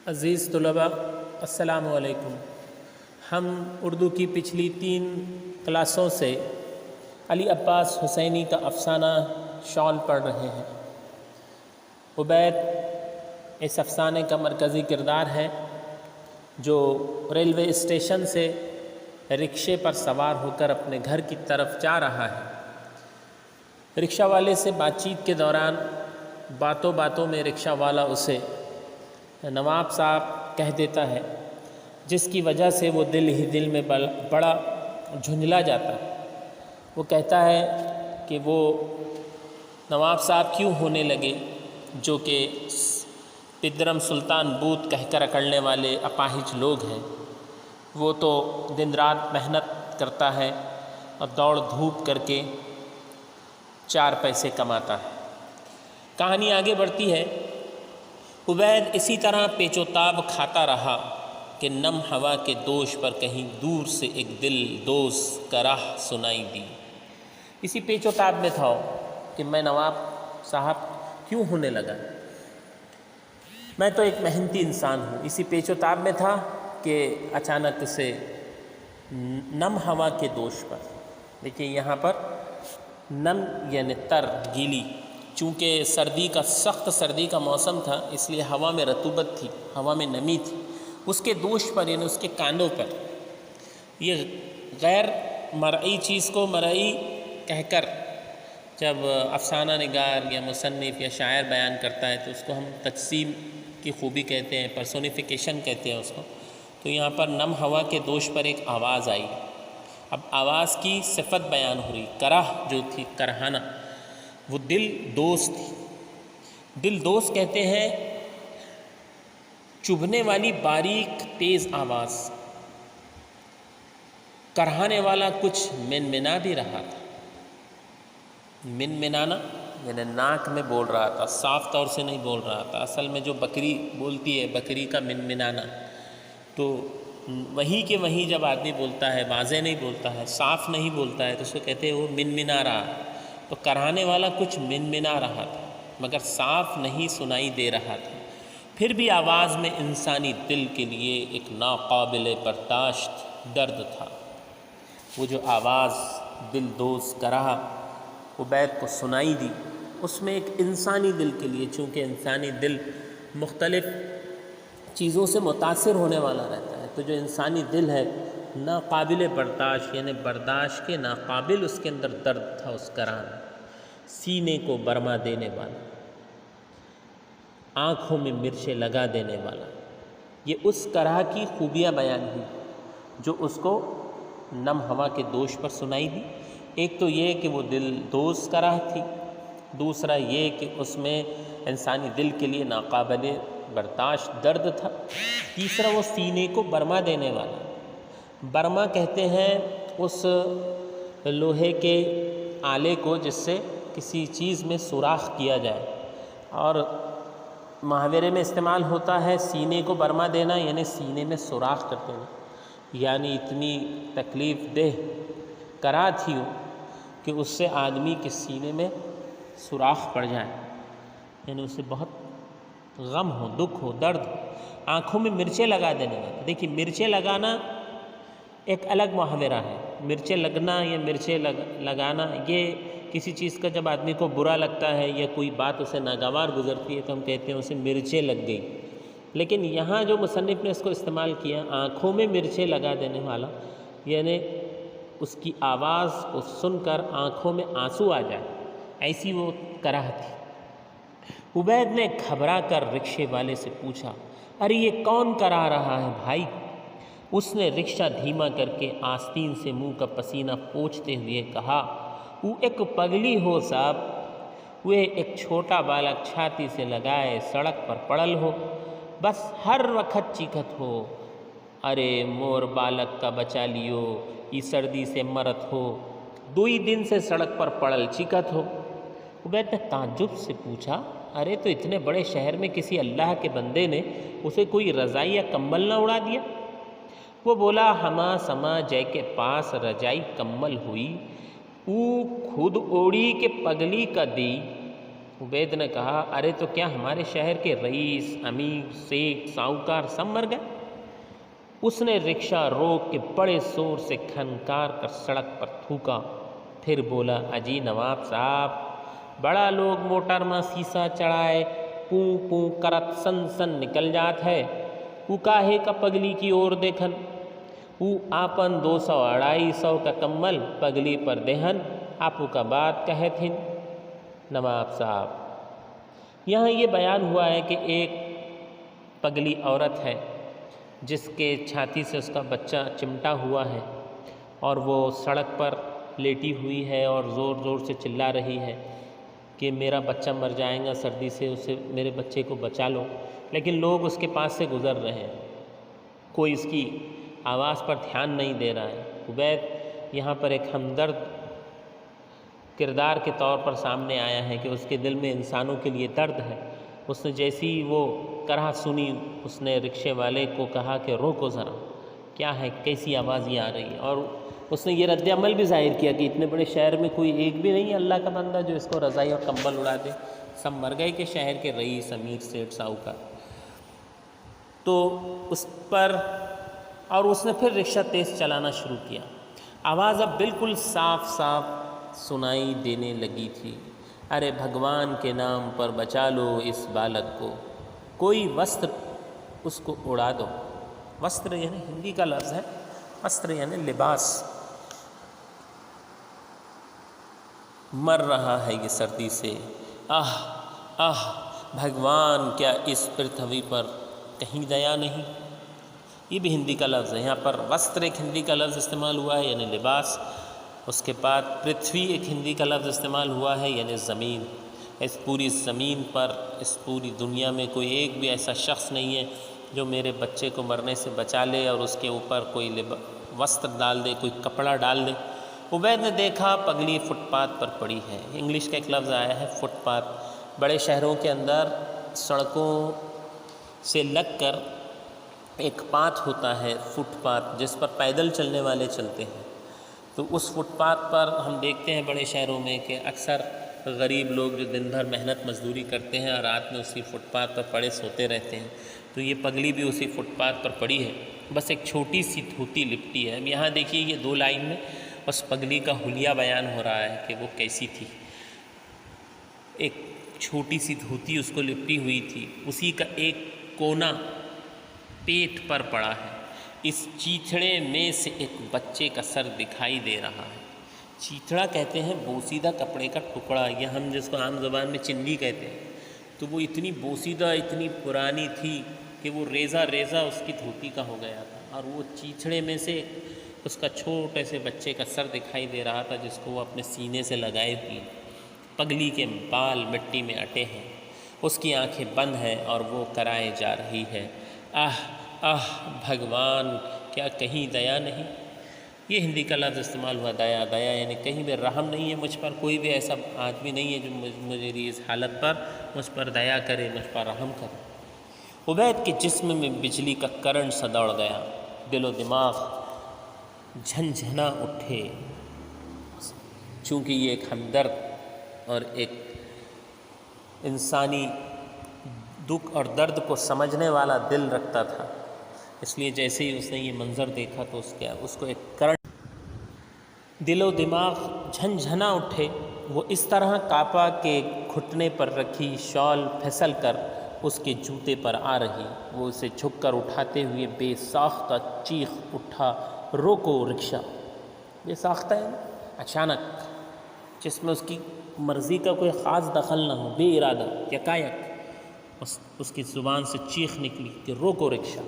عزیز طلباء السلام علیکم۔ ہم اردو کی پچھلی 3 کلاسوں سے علی عباس حسینی کا افسانہ شال پڑھ رہے ہیں۔ عبید اس افسانے کا مرکزی کردار ہے جو ریلوے اسٹیشن سے رکشے پر سوار ہو کر اپنے گھر کی طرف جا رہا ہے۔ رکشہ والے سے بات چیت کے دوران باتوں باتوں میں رکشہ والا اسے نواب صاحب کہہ دیتا ہے، جس کی وجہ سے وہ دل ہی دل میں بڑا جھنجھلا جاتا ہے۔ وہ کہتا ہے کہ وہ نواب صاحب کیوں ہونے لگے جو کہ پدرم سلطان بوت کہہ کر اکڑنے والے اپاہج لوگ ہیں۔ وہ تو دن رات محنت کرتا ہے اور دوڑ دھوپ کر کے 4 پیسے کماتا ہے۔ کہانی آگے بڑھتی ہے۔ عبید اسی طرح پیچ و تاب کھاتا رہا کہ نم ہوا کے دوش پر کہیں دور سے ایک دل دوز کا راہ سنائی دی۔ اسی پیچ و تاب میں تھا کہ میں نواب صاحب کیوں ہونے لگا، میں تو ایک محنتی انسان ہوں۔ اسی پیچ و تاب میں تھا کہ اچانک سے نم ہوا کے دوش پر، دیکھیے یہاں پر نم یعنی تر، گیلی، چونکہ سخت سردی کا موسم تھا، اس لیے ہوا میں رطوبت تھی، ہوا میں نمی تھی، اس کے دوش پر یعنی اس کے کانوں پر۔ یہ غیر مرئی چیز کو مرئی کہہ کر جب افسانہ نگار یا مصنف یا شاعر بیان کرتا ہے تو اس کو ہم تجسیم کی خوبی کہتے ہیں، پرسونیفیکیشن کہتے ہیں اس کو۔ تو یہاں پر نم ہوا کے دوش پر ایک آواز آئی۔ اب آواز کی صفت بیان ہو رہی، کرہ جو تھی، کرہانہ، وہ دل دوست تھی۔ دل دوست کہتے ہیں چبھنے والی باریک تیز آواز۔ کرہانے والا کچھ منمنا بھی رہا تھا۔ منمنانا یعنی ناک میں بول رہا تھا، صاف طور سے نہیں بول رہا تھا۔ اصل میں جو بکری بولتی ہے، بکری کا منمنانا، تو وہیں کہ وہیں جب آدمی بولتا ہے، واضح نہیں بولتا ہے، صاف نہیں بولتا ہے، تو اس کو کہتے ہیں وہ منمنا رہا۔ تو کرہانے والا کچھ منمنا رہا تھا مگر صاف نہیں سنائی دے رہا تھا۔ پھر بھی آواز میں انسانی دل کے لیے ایک ناقابل برداشت درد تھا۔ وہ جو آواز دل دوز کرہا عبید کو سنائی دی، اس میں ایک انسانی دل کے لیے، چونکہ انسانی دل مختلف چیزوں سے متاثر ہونے والا رہتا ہے، تو جو انسانی دل ہے ناقابل برداشت یعنی برداشت کے ناقابل اس کے اندر درد تھا اس کرہ میں، سینے کو برما دینے والا، آنکھوں میں مرچیں لگا دینے والا۔ یہ اس کرہ کی خوبیاں بیان ہوئی جو اس کو نم ہوا کے دوش پر سنائی دی۔ ایک تو یہ کہ وہ دل دوز کرہ تھی، دوسرا یہ کہ اس میں انسانی دل کے لیے ناقابل برداشت درد تھا، تیسرا وہ سینے کو برما دینے والا۔ برما کہتے ہیں اس لوہے کے آلے کو جس سے کسی چیز میں سوراخ کیا جائے، اور محاورے میں استعمال ہوتا ہے سینے کو برما دینا یعنی سینے میں سوراخ کر دینا، یعنی اتنی تکلیف دہ کرہ تھی کہ اس سے آدمی کے سینے میں سوراخ پڑ جائے، یعنی اسے بہت غم ہو، دکھ ہو، درد ہو۔ آنکھوں میں مرچیں لگا دینے والا۔ دیکھیے مرچیں لگانا ایک الگ محاورہ ہے۔ مرچیں لگنا یا مرچیں لگانا، یہ کسی چیز کا جب آدمی کو برا لگتا ہے یا کوئی بات اسے ناگوار گزرتی ہے تو ہم کہتے ہیں اسے مرچیں لگ گئی۔ لیکن یہاں جو مصنف نے اس کو استعمال کیا، آنکھوں میں مرچیں لگا دینے والا، یعنی اس کی آواز کو سن کر آنکھوں میں آنسو آ جائے، ایسی وہ کرہ تھی۔ عبید نے گھبرا کر رکشے والے سے پوچھا، ارے یہ کون کرا رہا ہے بھائی؟ اس نے رکشہ دھیما کر کے آستین سے منہ کا پسینہ پوچھتے ہوئے کہا، وہ ایک پگلی ہو صاحب، وہ ایک چھوٹا بالک چھاتی سے لگائے سڑک پر پڑل ہو، بس ہر وقت چیخت ہو، ارے مور بالک کا بچا لیو، یہ سردی سے مرت ہو، 2 دن سے سڑک پر پڑل چیخت ہو۔ عبید نے تعجب سے پوچھا، ارے تو اتنے بڑے شہر میں کسی اللہ کے بندے نے اسے کوئی رضائی یا کمبل نہ اڑا دیا؟ وہ بولا، ہما سما جے کے پاس رجائی کمبل ہوئی، او خود اوڑی کے پگلی کا دی، عبید نے کہا ارے تو کیا ہمارے شہر کے رئیس، امیر، سیٹ، ساہوکار سب مر گئے؟ اس نے رکشہ روک کے بڑے زور سے کھنکار کر سڑک پر تھوکا، پھر بولا اجی نواب صاحب، بڑا لوگ موٹر میں سیسا چڑھائے پوں پوں کرت سن سن نکل جات ہے، او کاہے کا پگلی کی اور دیکھن، او آپن 200-250 کا کمل پگلی پر دہن، آپو کا بات کہت ہن۔ نواب صاحب، یہاں یہ بیان ہوا ہے کہ ایک پگلی عورت ہے جس کے چھاتی سے اس کا بچہ چمٹا ہوا ہے اور وہ سڑک پر لیٹی ہوئی ہے اور زور زور سے چلا رہی ہے کہ میرا بچہ مر جائے گا سردی سے، اسے میرے بچے کو بچا لو، لیکن لوگ اس کے پاس سے گزر رہے ہیں، کوئی اس کی آواز پر دھیان نہیں دے رہا ہے۔ عبید یہاں پر ایک ہمدرد کردار کے طور پر سامنے آیا ہے کہ اس کے دل میں انسانوں کے لیے درد ہے۔ اس نے جیسی وہ کرہ سنی، اس نے رکشے والے کو کہا کہ روکو ذرا، کیا ہے، کیسی آواز یہ آ رہی ہے، اور اس نے یہ رد عمل بھی ظاہر کیا کہ اتنے بڑے شہر میں کوئی ایک بھی نہیں ہے اللہ کا بندہ جو اس کو رضائی اور کمبل اڑا دے، سب مر گئے کہ شہر کے رئیس، امیر، سیٹ، ساہوکار۔ تو اس پر، اور اس نے پھر رکشہ تیز چلانا شروع کیا، آواز اب بالکل صاف صاف سنائی دینے لگی تھی، ارے بھگوان کے نام پر بچا لو اس بالک کو، کوئی وستر اس کو اڑا دو۔ وستر یعنی ہندی کا لفظ ہے، وستر یعنی لباس۔ مر رہا ہے یہ سردی سے، آہ آہ بھگوان کیا اس پرتھوی پر کہیں دیا نہیں۔ یہ بھی ہندی کا لفظ ہے، یہاں پر وستر ایک ہندی کا لفظ استعمال ہوا ہے یعنی لباس، اس کے بعد پرتھوی ایک ہندی کا لفظ استعمال ہوا ہے یعنی زمین۔ اس پوری زمین پر، اس پوری دنیا میں کوئی ایک بھی ایسا شخص نہیں ہے جو میرے بچے کو مرنے سے بچا لے اور اس کے اوپر کوئی وستر ڈال دے، کوئی کپڑا ڈال دے۔ عبید نے دیکھا پگلی فٹ پاتھ پر پڑی ہے، انگلش کا ایک لفظ آیا ہے فٹ پاتھ۔ بڑے شہروں کے اندر سڑکوں سے لگ کر ایک پاتھ ہوتا ہے، فٹ پاتھ، جس پر پیدل چلنے والے چلتے ہیں۔ تو اس فٹ پاتھ پر ہم دیکھتے ہیں بڑے شہروں میں کہ اکثر غریب لوگ جو دن بھر محنت مزدوری کرتے ہیں اور رات میں اسی فٹ پاتھ پر پڑے سوتے رہتے ہیں، تو یہ پگلی بھی اسی فٹ پاتھ پر پڑی ہے، بس ایک چھوٹی سی دھوتی لپٹی ہے۔ اب یہاں دیکھیے یہ 2 لائن میں اس پگلی کا حلیہ بیان ہو رہا ہے کہ وہ کیسی تھی۔ ایک چھوٹی سی دھوتی اس کو لپٹی ہوئی تھی، اسی کا ایک کونا پیٹ پر پڑا ہے، اس چیتھڑے میں سے ایک بچے کا سر دکھائی دے رہا ہے۔ چیتھڑا کہتے ہیں بوسیدہ کپڑے کا ٹکڑا، یا ہم جس کو عام زبان میں چنی کہتے ہیں، تو وہ اتنی بوسیدہ، اتنی پرانی تھی کہ وہ ریزہ ریزہ اس کی دھوتی کا ہو گیا تھا، اور وہ چیتھڑے میں سے اس کا چھوٹے سے بچے کا سر دکھائی دے رہا تھا جس کو وہ اپنے سینے سے لگائے ہوئی۔ پگلی کے بال مٹی میں اٹے ہیں، اس کی آنکھیں بند ہیں اور وہ کرائے جا رہی ہے، آہ آہ بھگوان کیا کہیں دیا نہیں۔ یہ ہندی کا لفظ استعمال ہوا دیا، دیا یعنی کہیں بھی رحم نہیں ہے مجھ پر، کوئی بھی ایسا آدمی نہیں ہے جو مجھے اس حالت پر مجھ پر دیا کرے، مجھ پر رحم کرے۔ عبید کے جسم میں بجلی کا کرنٹ سا دوڑ گیا، دل و دماغ جھنجھنا اٹھے، چونکہ یہ ایک ہمدرد اور ایک انسانی دکھ اور درد کو سمجھنے والا دل رکھتا تھا، اس لیے جیسے ہی اس نے یہ منظر دیکھا تو اس کو ایک کرنٹ، دل و دماغ جھنجھنا اٹھے۔ وہ اس طرح کانپا کہ گھٹنے پر رکھی شال پھسل کر اس کے جوتے پر آ رہی، وہ اسے جھک کر اٹھاتے ہوئے بے ساختہ چیخ اٹھا، روکو رکشہ۔ بے ساختہ ہے اچانک، جس میں اس کی مرضی کا کوئی خاص دخل نہ ہو، بے ارادہ یکایک اس کی زبان سے چیخ نکلی کہ روکو رکشہ۔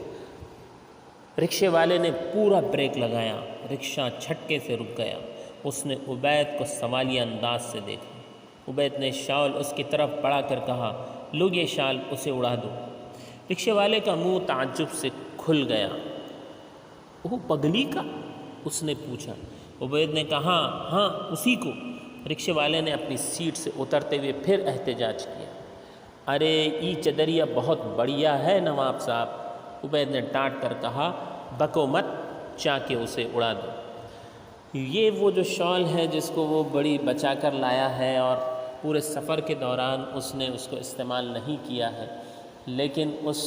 رکشے والے نے پورا بریک لگایا، رکشہ جھٹکے سے رک گیا۔ اس نے عبید کو سوالیہ انداز سے دیکھا۔ عبید نے شال اس کی طرف بڑھا کر کہا، لو یہ شال، اسے اڑا دو۔ رکشے والے کا منہ تعجب سے کھل گیا۔ وہ پگلی کا؟ اس نے پوچھا۔ عبید نے کہا، ہاں اسی کو۔ رکشے والے نے اپنی سیٹ سے اترتے ہوئے پھر احتجاج کیا، ارے ای چدریا بہت بڑھیا ہے نواب صاحب۔ عبید نے ڈانٹ کر کہا، بکو مت، چاہ کے اسے اڑا دو۔ یہ وہ جو شال ہے جس کو وہ بڑی بچا کر لایا ہے اور پورے سفر کے دوران اس نے اس کو استعمال نہیں کیا ہے، لیکن اس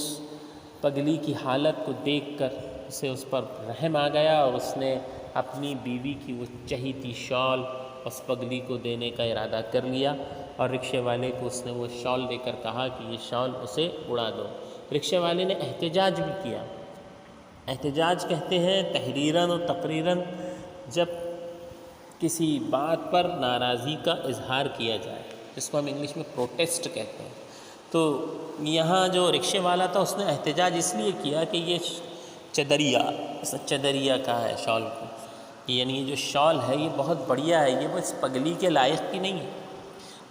پگلی کی حالت کو دیکھ کر اسے اس پر رحم آ گیا اور اس نے اپنی بیوی کی وہ چہیتی شال اس پگلی کو دینے کا ارادہ کر لیا، اور رکشے والے کو اس نے وہ شال دے کر کہا کہ یہ شال اسے اڑا دو۔ رکشے والے نے احتجاج بھی کیا۔ احتجاج کہتے ہیں تحریراً و تقریراً جب کسی بات پر ناراضی کا اظہار کیا جائے، جس کو ہم انگلش میں پروٹیسٹ کہتے ہیں۔ تو یہاں جو رکشے والا تھا اس نے احتجاج اس لیے کیا کہ یہ چدریا کہا ہے شال کو، یعنی یہ جو شال ہے یہ بہت بڑھیا ہے، یہ بس پگلی کے لائق کی نہیں ہے۔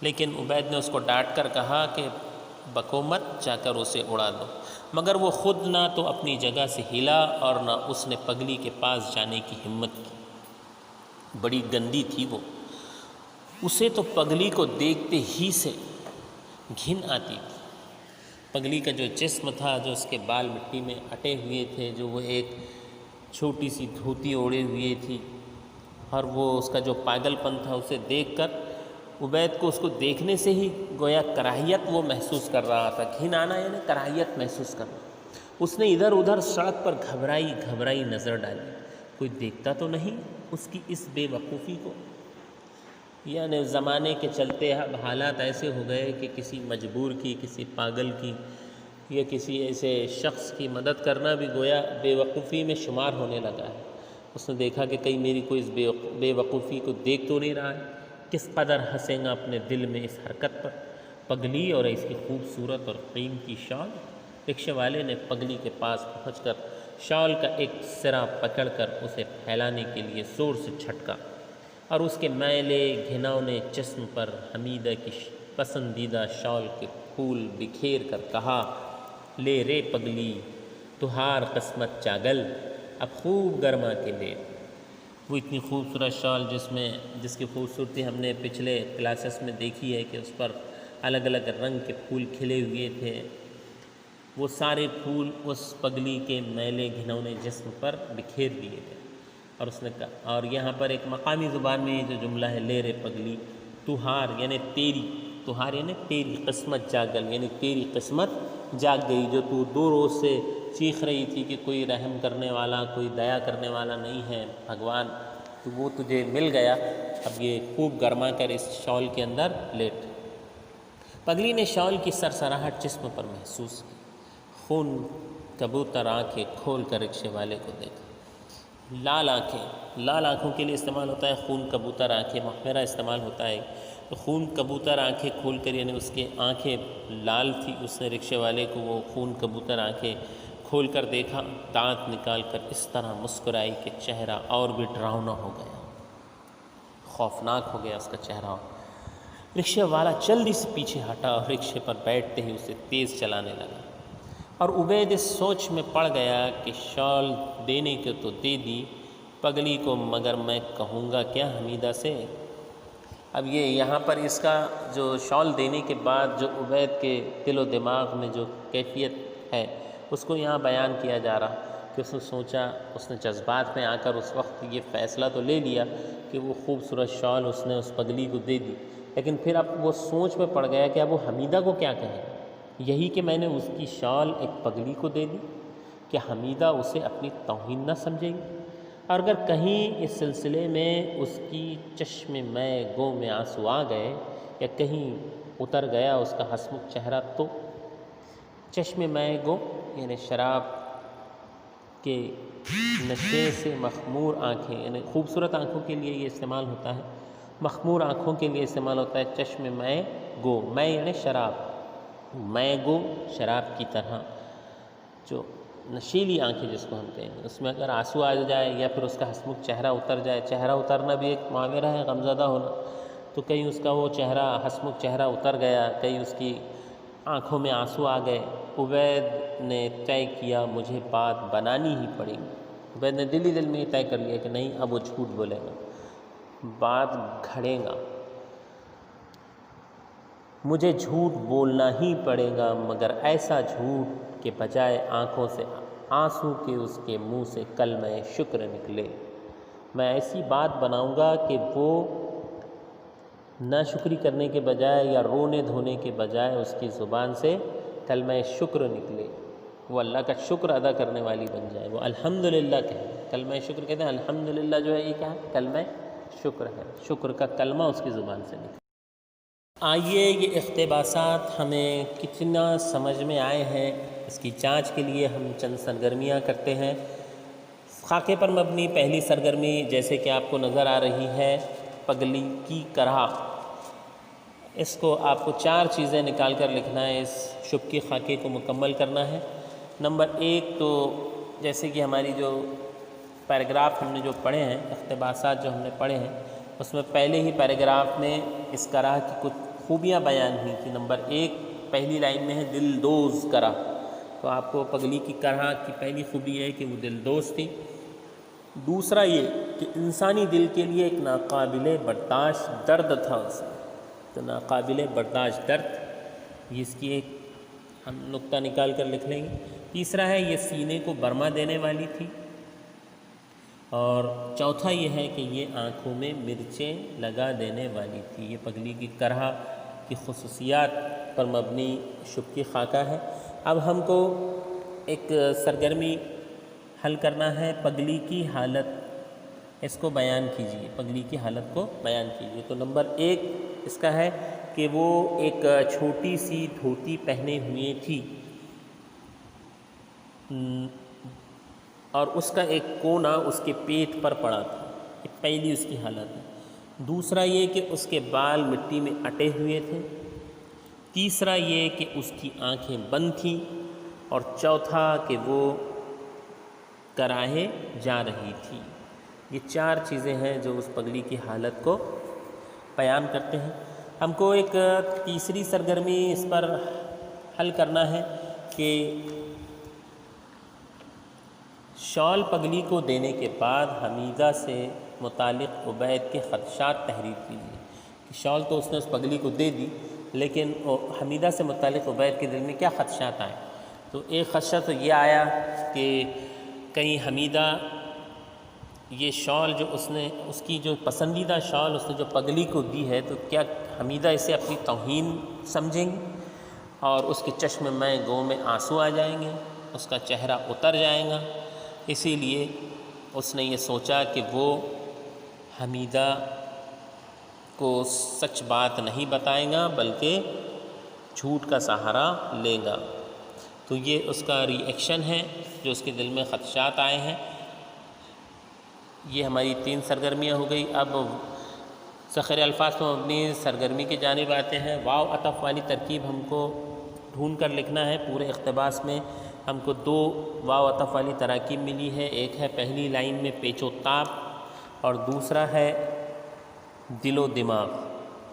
لیکن عبید نے اس کو ڈانٹ کر کہا کہ بکو مت، جا کر اسے اڑا دو۔ مگر وہ خود نہ تو اپنی جگہ سے ہلا اور نہ اس نے پگلی کے پاس جانے کی ہمت کی۔ بڑی گندی تھی وہ، اسے تو پگلی کو دیکھتے ہی سے گھن آتی تھی۔ پگلی کا جو جسم تھا، جو اس کے بال مٹی میں اٹے ہوئے تھے، جو وہ ایک چھوٹی سی دھوتی اوڑے ہوئے تھی، اور وہ اس کا جو پاگل پن تھا، اسے دیکھ کر عبید کو اس کو دیکھنے سے ہی گویا کراہیت وہ محسوس کر رہا تھا۔ گھن آنا یعنی کراہیت محسوس کرنا۔ اس نے ادھر ادھر سڑک پر گھبرائی نظر ڈالی، کوئی دیکھتا تو نہیں اس کی اس بے وقوفی کو؟ یعنی زمانے کے چلتے اب حالات ایسے ہو گئے کہ کسی مجبور کی، کسی پاگل کی یا کسی ایسے شخص کی مدد کرنا بھی گویا بے وقوفی میں شمار ہونے لگا ہے۔ اس نے دیکھا کہ کہیں میری کوئی اس بے وقوفی کو دیکھ تو نہیں رہا ہے، کس قدر ہنسے گا اپنے دل میں اس حرکت پر۔ پگلی اور اس کی خوبصورت اور قیمتی شال۔ رکشے والے نے پگلی کے پاس پہنچ کر شال کا ایک سرا پکڑ کر اسے پھیلانے کے لیے زور سے جھٹکا، اور اس کے میلے گھناؤنے جسم پر حمیدہ کی پسندیدہ شال کے پھول بکھیر کر کہا، لے رے پگلی تہار قسمت چاگل، اب خوب گرما کے لے۔ وہ اتنی خوبصورت شال جس کی خوبصورتی ہم نے پچھلے کلاسز میں دیکھی ہے کہ اس پر الگ الگ رنگ کے پھول کھلے ہوئے تھے، وہ سارے پھول اس پگلی کے میلے گھنونے جسم پر بکھیر دیے گئے۔ اور اس نے کہا، اور یہاں پر ایک مقامی زبان میں یہ جو جملہ ہے، لے رے پگلی تہار یعنی تیری، تہار یعنی تیری قسمت جاگل، یعنی تیری قسمت جاگ گئی، جو تو 2 روز سے چیخ رہی تھی کہ کوئی رحم کرنے والا، کوئی دیا کرنے والا نہیں ہے بھگوان، تو وہ تجھے مل گیا، اب یہ خوب گرما کر اس شال کے اندر لیٹ۔ پگلی نے شال کی سرسراہٹ جسم پر محسوس کی، خون کبوتر آنکھیں کھول کر رکشے والے کو دیکھا۔ لال آنکھوں کے لیے استعمال ہوتا ہے خون کبوتر آنکھیں، محمرہ استعمال ہوتا ہے تو خون کبوتر آنکھیں کھول کر، یعنی اس کے آنکھیں لال تھی، اس نے رکشے والے کو وہ خون کبوتر آنکھیں کھول کر دیکھا، دانت نکال کر اس طرح مسکرائی کہ چہرہ اور بھی ڈراؤنا ہو گیا، خوفناک ہو گیا اس کا چہرہ۔ رکشے والا جلدی سے پیچھے ہٹا اور رکشے پر بیٹھتے ہی اسے تیز چلانے لگا، اور عبید اس سوچ میں پڑ گیا کہ شال دینے کو تو دے دی پگلی کو، مگر میں کہوں گا کیا حمیدہ سے؟ اب یہ یہاں پر اس کا جو شال دینے کے بعد جو عبید کے دل و دماغ میں جو کیفیت ہے اس کو یہاں بیان کیا جا رہا کہ اس نے سوچا، اس نے جذبات میں آ کر اس وقت یہ فیصلہ تو لے لیا کہ وہ خوبصورت شال اس نے اس پگلی کو دے دی، لیکن پھر اب وہ سوچ میں پڑ گیا کہ اب وہ حمیدہ کو کیا کہے، یہی کہ میں نے اس کی شال ایک پگلی کو دے دی، کہ حمیدہ اسے اپنی توہین نہ سمجھے گی، اور اگر کہیں اس سلسلے میں اس کی چشم میں گو میں آنسو آ گئے یا کہیں اتر گیا اس کا ہسمکھ چہرہ، تو چشم میں گو یعنی شراب کے نشے سے مخمور آنکھیں، یعنی خوبصورت آنکھوں کے لیے یہ استعمال ہوتا ہے، مخمور آنکھوں کے لیے استعمال ہوتا ہے چشم میں گو، میں یعنی شراب، میں گو شراب کی طرح جو نشیلی آنکھیں جس کو ہم کہیں گے، اس میں اگر آنسو آ جائے یا پھر اس کا ہسمکھ چہرہ اتر جائے، چہرہ اترنا بھی ایک معاملہ ہے، غمزدہ ہونا، تو کہیں اس کا وہ چہرہ ہسمکھ چہرہ اتر گیا، کہیں اس کی آنکھوں میں آنسو آ گئے، عبید نے طے کیا مجھے بات بنانی ہی پڑے گی۔ عبید نے دل ہی دل میں یہ طے کر لیا کہ نہیں، اب وہ جھوٹ بولے گا، بات گھڑے گا، مجھے جھوٹ بولنا ہی پڑے گا، مگر ایسا جھوٹ کہ بجائے آنکھوں سے آنسو کے اس کے منہ سے کلمہ شکر نکلے۔ میں ایسی بات بناؤں گا کہ وہ ناشکری کرنے کے بجائے یا رونے دھونے کے بجائے اس کی زبان سے کلمہ شکر نکلے، وہ اللہ کا شکر ادا کرنے والی بن جائے، وہ الحمدللہ کہے۔ کلمہ شکر کہتے ہیں الحمدللہ جو ہے یہ کیا ہے؟ کلمہ شکر ہے، شکر کا کلمہ اس کی زبان سے نکلے۔ آئیے یہ اقتباسات ہمیں کتنا سمجھ میں آئے ہیں اس کی جانچ کے لیے ہم چند سرگرمیاں کرتے ہیں۔ خاکے پر مبنی پہلی سرگرمی جیسے کہ آپ کو نظر آ رہی ہے، پگلی کی کرہ، اس کو آپ کو 4 چیزیں نکال کر لکھنا ہے، اس شب کی خاکے کو مکمل کرنا ہے۔ نمبر 1 تو جیسے کہ ہماری جو پیراگراف ہم نے جو پڑھے ہیں، اقتباسات جو ہم نے پڑھے ہیں، اس میں پہلے ہی پیراگراف میں اس کرہ کی کچھ خوبیاں بیان ہوئی تھی۔ نمبر 1 پہلی لائن میں ہے دل دوز کرہ، تو آپ کو پگلی کی کرہ کی پہلی خوبی ہے کہ وہ دل دوز تھی۔ دوسرا یہ کہ انسانی دل کے لیے ایک ناقابل برداشت درد تھا اسے، تو ناقابل برداشت درد، یہ اس کی ایک ہم نقطہ نکال کر لکھ لیں گے۔ تیسرا ہے یہ سینے کو برما دینے والی تھی، اور چوتھا یہ ہے کہ یہ آنکھوں میں مرچیں لگا دینے والی تھی۔ یہ پگلی کی کرہ کی خصوصیات پر مبنی شب کی خاکہ ہے۔ اب ہم کو ایک سرگرمی حل کرنا ہے، پگلی کی حالت، اس کو بیان کیجیے، پگلی کی حالت کو بیان کیجیے۔ تو نمبر 1 اس کا ہے کہ وہ ایک چھوٹی سی دھوتی پہنے ہوئے تھی، اور اس کا ایک کونا اس کے پیٹ پر پڑا تھا، یہ پہلی اس کی حالت ہے۔ دوسرا یہ کہ اس کے بال مٹی میں اٹے ہوئے تھے۔ تیسرا یہ کہ اس کی آنکھیں بند تھیں، اور چوتھا کہ وہ کراہے جا رہی تھی۔ یہ 4 چیزیں ہیں جو اس پگلی کی حالت کو بیان کرتے ہیں۔ ہم کو ایک تیسری سرگرمی اس پر حل کرنا ہے کہ شال پگلی کو دینے کے بعد حمیدہ سے متعلق عبید کے خدشات تحریر کیجیے۔ کہ شال تو اس نے اس پگلی کو دے دی، لیکن حمیدہ سے متعلق عبید کے دل میں کیا خدشات آئے؟ تو ایک خدشہ تو یہ آیا کہ کہیں حمیدہ یہ شال جو اس کی جو پسندیدہ شال اس نے جو پگلی کو دی ہے، تو کیا حمیدہ اسے اپنی توہین سمجھیں گی، اور اس کے چشم میں گوں میں آنسو آ جائیں گے، اس کا چہرہ اتر جائے گا۔ اسی لیے اس نے یہ سوچا کہ وہ حمیدہ کو سچ بات نہیں بتائے گا، بلکہ جھوٹ کا سہارا لے گا۔ تو یہ اس کا ری ایکشن ہے جو اس کے دل میں خدشات آئے ہیں۔ یہ ہماری 3 سرگرمیاں ہو گئی۔ اب ذخیرہ الفاظ پر مبنی سرگرمی کی جانب آتے ہیں۔ واو عطف والی ترکیب ہم کو ڈھونڈ کر لکھنا ہے۔ پورے اقتباس میں ہم کو 2 واو عطف والی تراکیب ملی ہے، ایک ہے پہلی لائن میں پیچ و تاب، اور دوسرا ہے دل و دماغ۔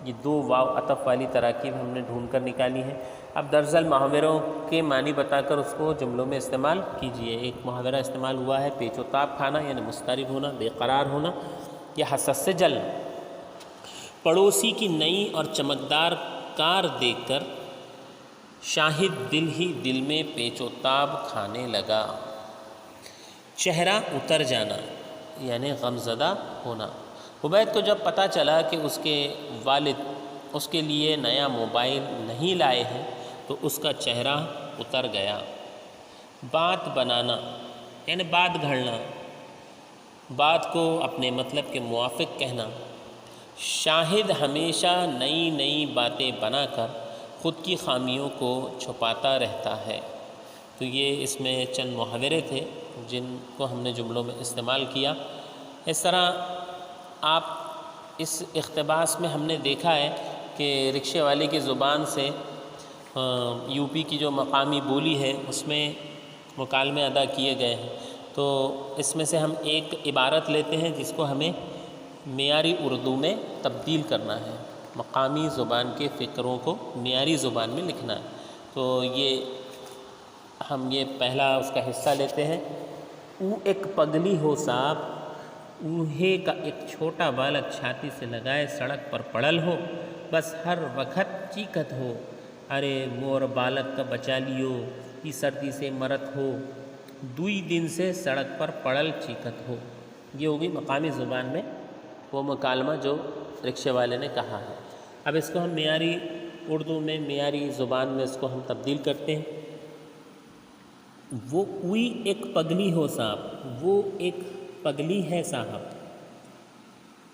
یہ 2 واو عطف والی تراکیب ہم نے ڈھونڈ کر نکالی ہے۔ اب درزل محاوروں کے معنی بتا کر اس کو جملوں میں استعمال کیجیے۔ ایک محاورہ استعمال ہوا ہے پیچ و تاب کھانا، یعنی مضطرب ہونا، بے قرار ہونا، یا حسد سے جلنا۔ پڑوسی کی نئی اور چمکدار کار دیکھ کر شاہد دل ہی دل میں پیچ و تاب کھانے لگا۔ چہرہ اتر جانا یعنی غمزدہ ہونا۔ عبید کو جب پتہ چلا کہ اس کے والد اس کے لیے نیا موبائل نہیں لائے ہیں تو اس کا چہرہ اتر گیا۔ بات بنانا یعنی بات گھڑنا، بات کو اپنے مطلب کے موافق کہنا۔ شاہد ہمیشہ نئی نئی باتیں بنا کر خود کی خامیوں کو چھپاتا رہتا ہے۔ تو یہ اس میں چند محاورے تھے جن کو ہم نے جملوں میں استعمال کیا۔ اس طرح آپ اس اقتباس میں ہم نے دیکھا ہے کہ رکشے والے کی زبان سے یو پی کی جو مقامی بولی ہے اس میں مکالمے ادا کیے گئے ہیں۔ تو اس میں سے ہم ایک عبارت لیتے ہیں جس کو ہمیں معیاری اردو میں تبدیل کرنا ہے، مقامی زبان کے فقروں کو معیاری زبان میں لکھنا ہے۔ تو ہم یہ پہلا اس کا حصہ لیتے ہیں۔ او ایک پگلی ہو صاحب، اوہے کا ایک چھوٹا بالک چھاتی سے لگائے سڑک پر پڑل ہو، بس ہر وقت چیخت ہو، ارے مور بالک کا بچا لیو، یہ سردی سے مرت ہو، 2 دن سے سڑک پر پڑل چیخت ہو۔ یہ ہوگی مقامی زبان میں وہ مکالمہ جو رکشے والے نے کہا ہے۔ اب اس کو ہم معیاری اردو میں، معیاری زبان میں اس کو ہم تبدیل کرتے ہیں۔ وہ کوئی ایک پگلی ہو صاحب، وہ ایک پگلی ہے صاحب،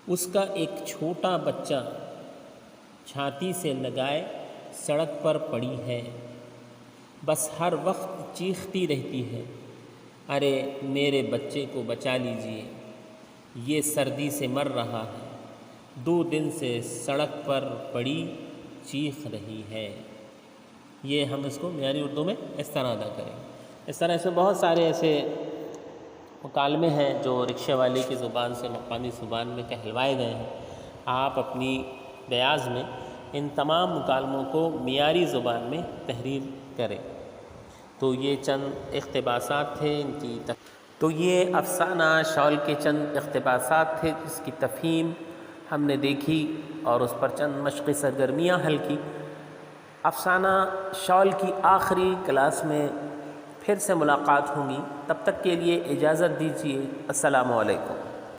اس کا ایک چھوٹا بچہ چھاتی سے لگائے سڑک پر پڑی ہے، بس ہر وقت چیختی رہتی ہے، ارے میرے بچے کو بچا لیجئے، یہ سردی سے مر رہا ہے، 2 دن سے سڑک پر پڑی چیخ رہی ہے۔ یہ ہم اس کو معیاری اردو میں اس طرح ادا کریں۔ اس طرح سے بہت سارے ایسے مکالمے ہیں جو رکشے والے کی زبان سے مقامی زبان میں کہلوائے گئے ہیں۔ آپ اپنی بیاض میں ان تمام مکالموں کو معیاری زبان میں تحریر کریں۔ تو یہ چند اقتباسات تھے ان کی تو یہ افسانہ شال کے چند اقتباسات تھے جس کی تفہیم ہم نے دیکھی اور اس پر چند مشقی سرگرمیاں حل کی۔ افسانہ شال کی آخری کلاس میں پھر سے ملاقات ہوں گی، تب تک کے لیے اجازت دیجیے۔ السلام علیکم۔